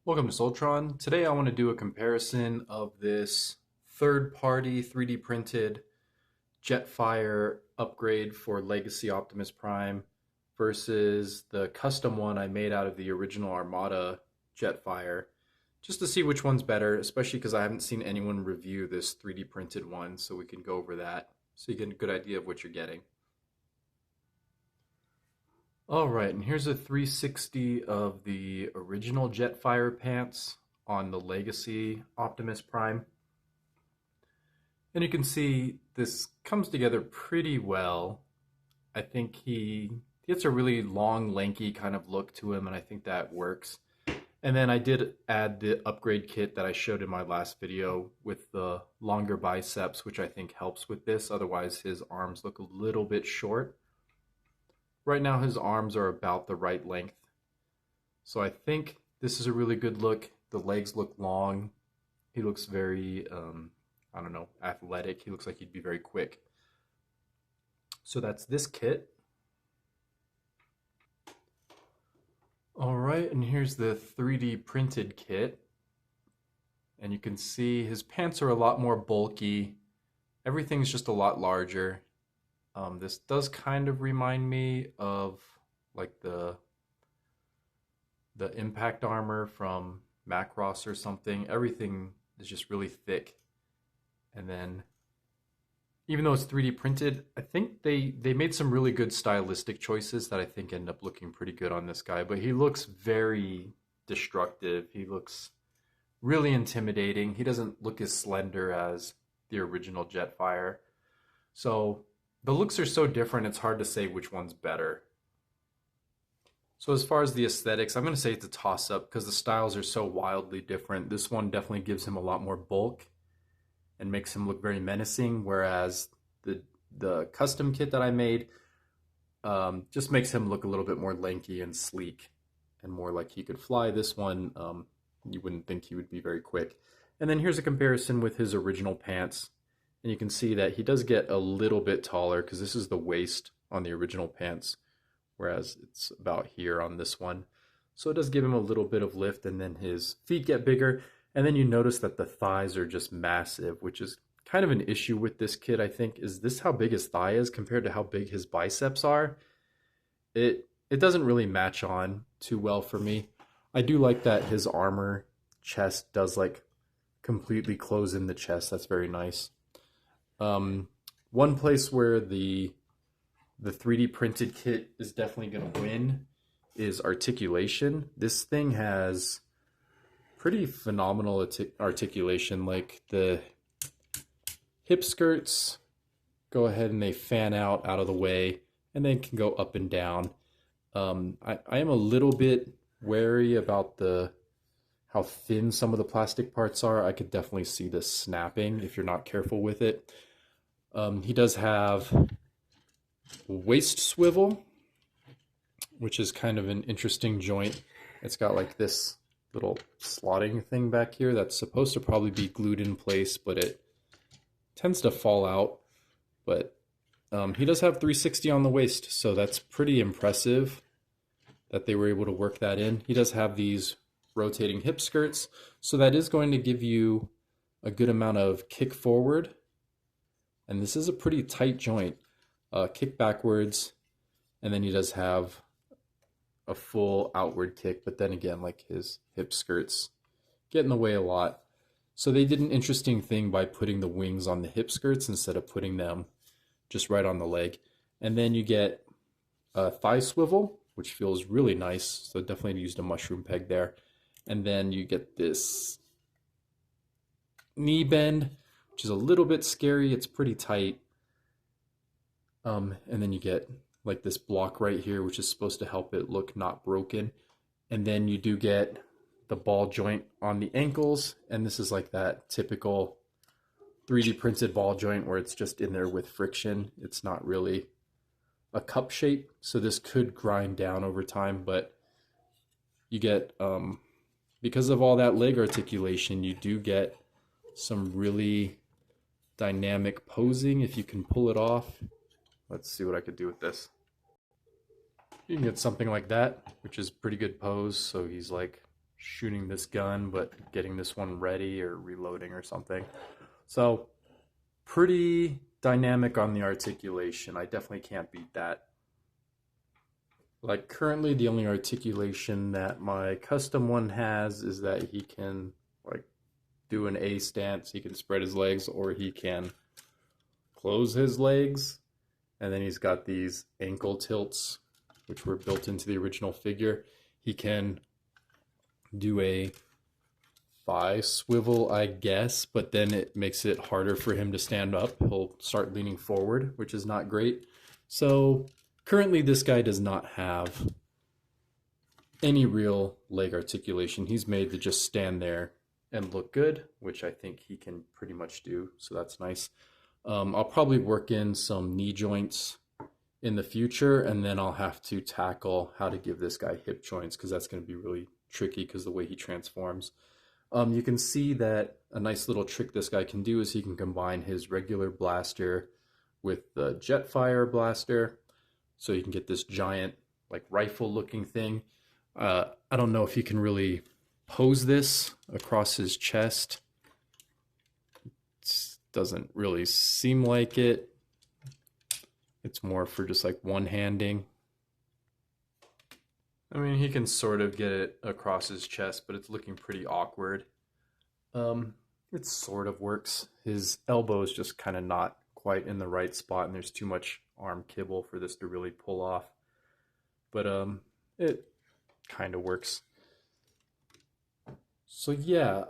Welcome to Soltron. Today I want to do a comparison of this third-party 3D printed Jetfire upgrade for Legacy Optimus Prime versus the custom one I made out of the original Armada Jetfire, just to see which one's better, especially because I haven't seen anyone review this 3D printed one, so we can go over that so you get a good idea of what you're getting. All right, and here's a 360 of the original Jetfire pants on the Legacy Optimus Prime. And you can see this comes together pretty well. I think he gets a really long, lanky kind of look to him, and I think that works. And then I did add the upgrade kit that I showed in my last video with the longer biceps, which I think helps with this. Otherwise, his arms look a little bit short. Right now his arms are about the right length. So I think this is a really good look. The legs look long. He looks very, I don't know, athletic. He looks like he'd be very quick. So that's this kit. All right, and here's the 3D printed kit. And you can see his pants are a lot more bulky. Everything's just a lot larger. This does kind of remind me of like the impact armor from Macross or something. Everything is just really thick. And then even though it's 3D printed, I think they made some really good stylistic choices that I think end up looking pretty good on this guy. But he looks very destructive. He looks really intimidating. He doesn't look as slender as the original Jetfire. So the looks are so different, it's hard to say which one's better. So as far as the aesthetics, I'm going to say it's a toss-up because the styles are so wildly different. This one definitely gives him a lot more bulk and makes him look very menacing, whereas the custom kit that I made just makes him look a little bit more lanky and sleek and more like he could fly. This one, you wouldn't think he would be very quick. And then here's a comparison with his original pants. And you can see that he does get a little bit taller because this is the waist on the original pants, whereas it's about here on this one. So it does give him a little bit of lift, and then his feet get bigger. And then you notice that the thighs are just massive, which is kind of an issue with this kid, I think. Is this how big his thigh is compared to how big his biceps are? It doesn't really match on too well for me. I do like that his armor chest does like completely close in the chest. That's very nice. One place where the 3D printed kit is definitely going to win is articulation. This thing has pretty phenomenal articulation. Like the hip skirts go ahead and they fan out of the way and then can go up and down. I am a little bit wary about how thin some of the plastic parts are. I could definitely see this snapping if you're not careful with it. He does have waist swivel, which is kind of an interesting joint. It's got like this little slotting thing back here that's supposed to probably be glued in place, but it tends to fall out. But he does have 360 on the waist, so that's pretty impressive that they were able to work that in. He does have these rotating hip skirts, so that is going to give you a good amount of kick forward. And this is a pretty tight joint. Kick backwards, and then he does have a full outward kick, but then again, like his hip skirts get in the way a lot. So they did an interesting thing by putting the wings on the hip skirts instead of putting them just right on the leg. And then you get a thigh swivel, which feels really nice. So definitely used a mushroom peg there. And then you get this knee bend, which is a little bit scary. It's pretty tight. And then you get like this block right here, which is supposed to help it look not broken. And then you do get the ball joint on the ankles. And this is like that typical 3D printed ball joint where it's just in there with friction. It's not really a cup shape. So this could grind down over time, but you get, because of all that leg articulation, you do get some really dynamic posing if you can pull it off. Let's see what I could do with this. You can get something like that, which is pretty good pose. So he's like shooting this gun, but getting this one ready or reloading or something. So pretty dynamic on the articulation. I definitely can't beat that. Like currently the only articulation that my custom one has is that he can like do an A stance, he can spread his legs, or he can close his legs. And then he's got these ankle tilts, which were built into the original figure. He can do a thigh swivel, I guess, but then it makes it harder for him to stand up. He'll start leaning forward, which is not great. So currently this guy does not have any real leg articulation. He's made to just stand there and look good, which I think he can pretty much do, so that's nice. I'll probably work in some knee joints in the future, and then I'll have to tackle how to give this guy hip joints, because that's going to be really tricky because the way he transforms. You can see that a nice little trick this guy can do is he can combine his regular blaster with the Jetfire blaster, so you can get this giant like rifle looking thing. I don't know if he can really pose this across his chest. Doesn't really seem like it. It's more for just like one-handing. I mean, he can sort of get it across his chest, but it's looking pretty awkward. It sort of works. His elbow is just kind of not quite in the right spot, and there's too much arm kibble for this to really pull off. But it kind of works. So yeah,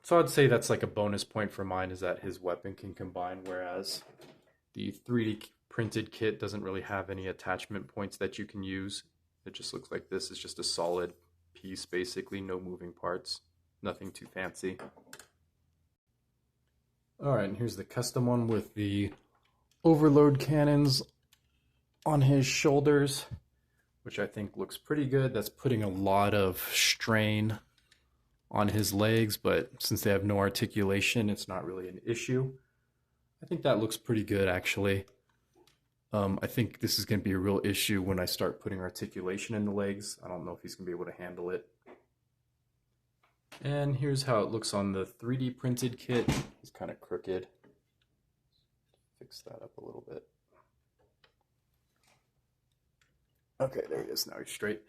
so I'd say that's like a bonus point for mine, is that his weapon can combine, whereas the 3D printed kit doesn't really have any attachment points that you can use. It just looks like this is just a solid piece, basically, no moving parts, nothing too fancy. All right, and here's the custom one with the overload cannons on his shoulders, which I think looks pretty good. That's putting a lot of strain on his legs, but since they have no articulation, it's not really an issue. I think that looks pretty good, actually. I think this is going to be a real issue when I start putting articulation in the legs. I don't know if he's going to be able to handle it. And here's how it looks on the 3D printed kit. He's kind of crooked. Fix that up a little bit. Okay, there he is. Now he's straight.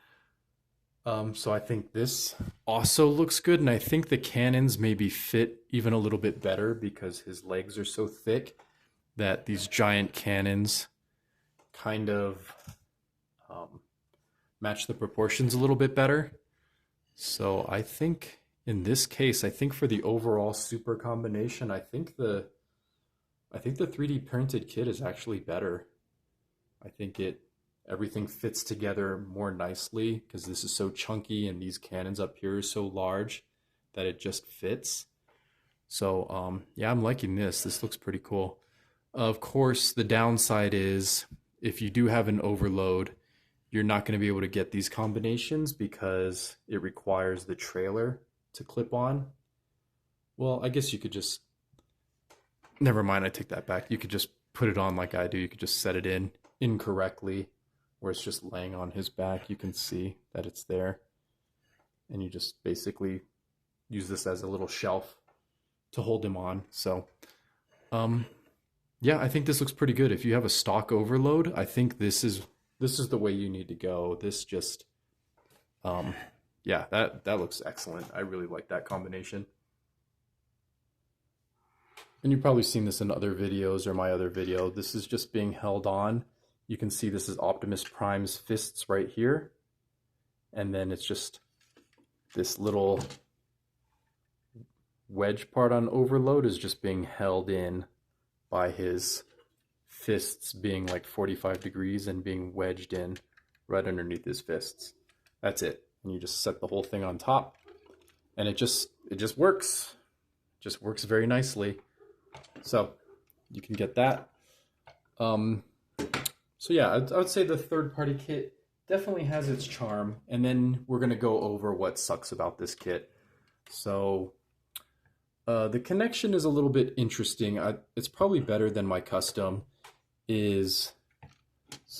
So I think this also looks good, and I think the cannons maybe fit even a little bit better because his legs are so thick that these giant cannons kind of match the proportions a little bit better. So I think in this case, I think for the overall super combination, I think the 3D printed kit is actually better. I think everything fits together more nicely because this is so chunky and these cannons up here are so large that it just fits. So yeah, I'm liking this. This looks pretty cool. Of course, the downside is if you do have an overload, you're not going to be able to get these combinations because it requires the trailer to clip on. Well, I guess you could just, never mind, I take that back. You could just put it on like I do. You could just set it in incorrectly where it's just laying on his back. You can see that it's there. And you just basically use this as a little shelf to hold him on. So, yeah, I think this looks pretty good. If you have a stock overload, I think this is the way you need to go. This just, yeah, that looks excellent. I really like that combination. And you've probably seen this in other videos or my other video. This is just being held on. You can see this is Optimus Prime's fists right here. And then it's just this little wedge part on overload is just being held in by his fists being like 45 degrees and being wedged in right underneath his fists. That's it. And you just set the whole thing on top and it just works. It just works very nicely. So you can get that. So yeah, I would say the third-party kit definitely has its charm. And then we're going to go over what sucks about this kit. So the connection is a little bit interesting. It's probably better than my custom. So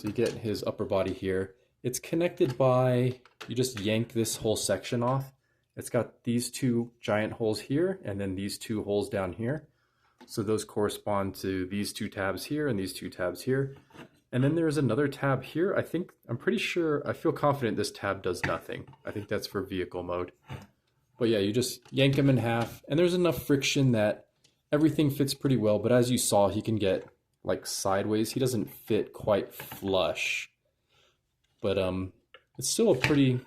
you get his upper body here. It's connected by, you just yank this whole section off. It's got these two giant holes here and then these two holes down here. So those correspond to these two tabs here and these two tabs here. And then there's another tab here. I'm pretty sure, I feel confident this tab does nothing. I think that's for vehicle mode. But yeah, you just yank him in half and there's enough friction that everything fits pretty well. But as you saw, he can get like sideways. He doesn't fit quite flush. But it's still a pretty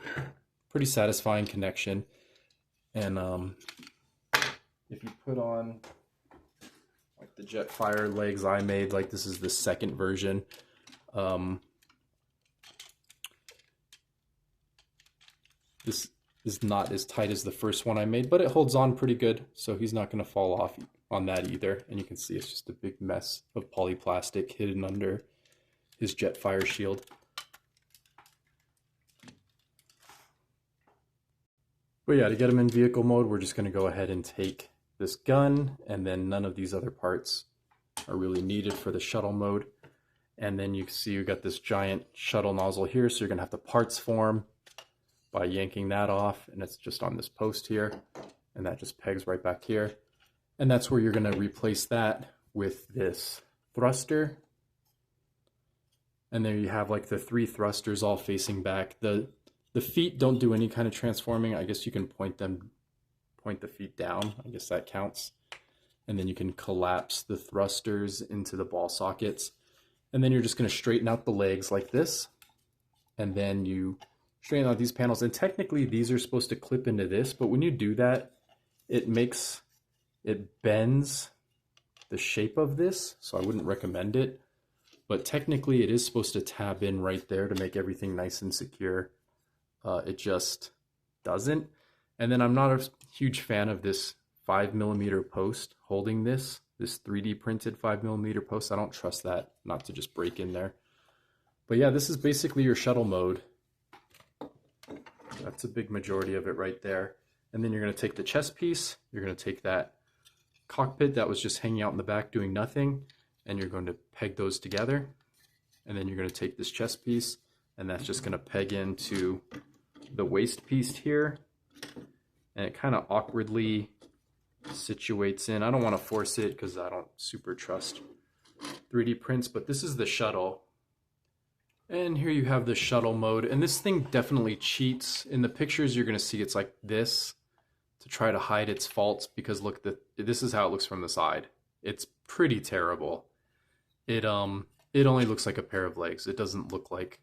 satisfying connection. And if you put on like the Jetfire legs I made, like this is the second version. This is not as tight as the first one I made, but it holds on pretty good, so he's not going to fall off on that either. And you can see it's just a big mess of polyplastic hidden under his Jetfire shield. But yeah, to get him in vehicle mode, we're just going to go ahead and take this gun, and then none of these other parts are really needed for the shuttle mode. And then you can see we got this giant shuttle nozzle here, so you're going to have to parts form by yanking that off, and it's just on this post here, and that just pegs right back here. And that's where you're going to replace that with this thruster. And there you have like the three thrusters all facing back. The feet don't do any kind of transforming. I guess you can point the feet down. I guess that counts. And then you can collapse the thrusters into the ball sockets. And then you're just going to straighten out the legs like this. And then you straighten out these panels. And technically these are supposed to clip into this, but when you do that, it bends the shape of this. So I wouldn't recommend it. But technically it is supposed to tab in right there to make everything nice and secure. It just doesn't. And then I'm not a huge fan of this 5mm post holding this 3D printed 5mm post. I don't trust that not to just break in there. But yeah, this is basically your shuttle mode. That's a big majority of it right there. And then you're going to take the chest piece, you're going to take that cockpit that was just hanging out in the back doing nothing, and you're going to peg those together. And then you're going to take this chest piece, and that's just going to peg into the waist piece here. And it kind of awkwardly situates in. I don't want to force it because I don't super trust 3D prints, but this is the shuttle. And here you have the shuttle mode, and this thing definitely cheats. In the pictures you're going to see it's like this to try to hide its faults, because look, this is how it looks from the side. It's pretty terrible. It only looks like a pair of legs. It doesn't look like,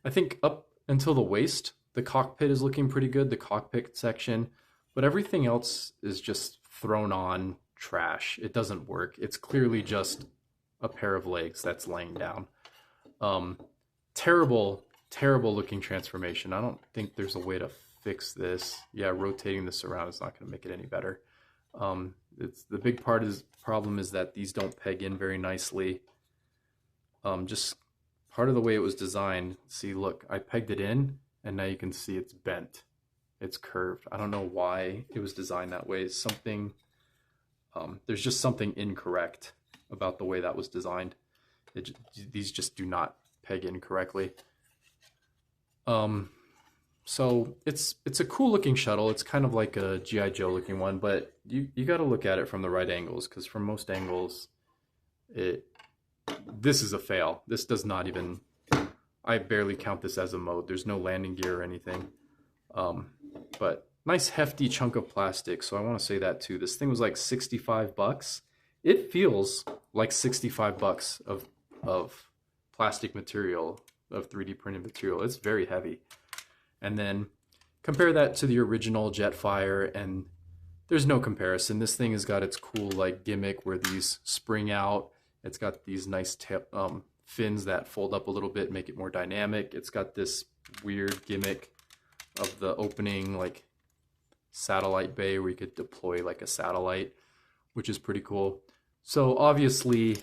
I think up until the waist, the cockpit is looking pretty good, the cockpit section, but everything else is just thrown on trash. It doesn't work. It's clearly just a pair of legs that's laying down. Terrible looking transformation. I don't think there's a way to fix this. Yeah, rotating this around is not going to make it any better. It's the big problem is that these don't peg in very nicely. Just part of the way it was designed. See, look, I pegged it in, and now you can see it's bent. It's curved. I don't know why it was designed that way. There's just something incorrect about the way that was designed. These just do not peg in correctly. So it's a cool looking shuttle. It's kind of like a G.I. Joe looking one, but you got to look at it from the right angles, because from most angles, this is a fail. This does not even, I barely count this as a mode. There's no landing gear or anything. But nice hefty chunk of plastic. So I want to say that too. This thing was like 65 bucks. It feels like 65 bucks of plastic material, of 3D printed material. It's very heavy. And then compare that to the original Jetfire, and there's no comparison. This thing has got its cool like gimmick where these spring out. It's got these nice fins that fold up a little bit, make it more dynamic. It's got this weird gimmick of the opening like satellite bay where you could deploy like a satellite, which is pretty cool. So obviously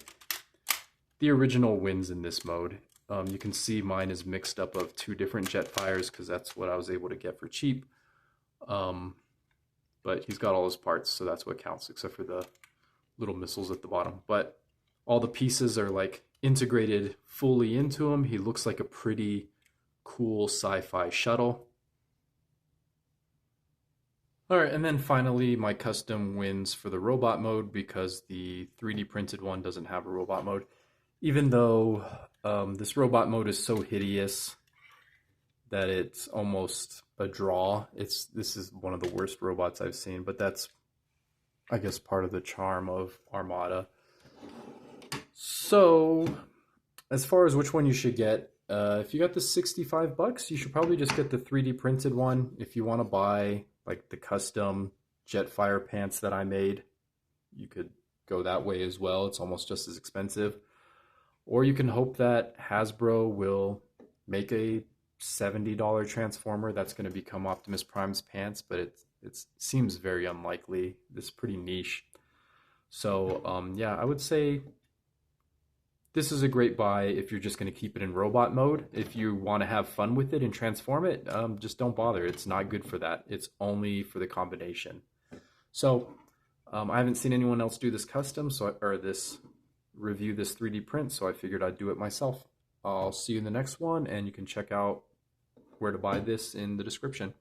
the original wins in this mode. You can see mine is mixed up of two different Jetfires because that's what I was able to get for cheap. But he's got all his parts, so that's what counts, except for the little missiles at the bottom. But all the pieces are like integrated fully into him. He looks like a pretty cool sci-fi shuttle. All right, and then finally, my custom wins for the robot mode because the 3D printed one doesn't have a robot mode. Even though this robot mode is so hideous that it's almost a draw. This is one of the worst robots I've seen, but that's, I guess, part of the charm of Armada. So, as far as which one you should get, if you got the $65, you should probably just get the 3D printed one. If you want to buy like the custom Jetfire pants that I made, you could go that way as well. It's almost just as expensive. Or you can hope that Hasbro will make a $70 Transformer that's going to become Optimus Prime's pants, but it seems very unlikely. This is pretty niche. So yeah, I would say this is a great buy if you're just going to keep it in robot mode. If you want to have fun with it and transform it, just don't bother. It's not good for that. It's only for the combination. So I haven't seen anyone else do this custom, or this review this 3D print, so I figured I'd do it myself. I'll see you in the next one, and you can check out where to buy this in the description.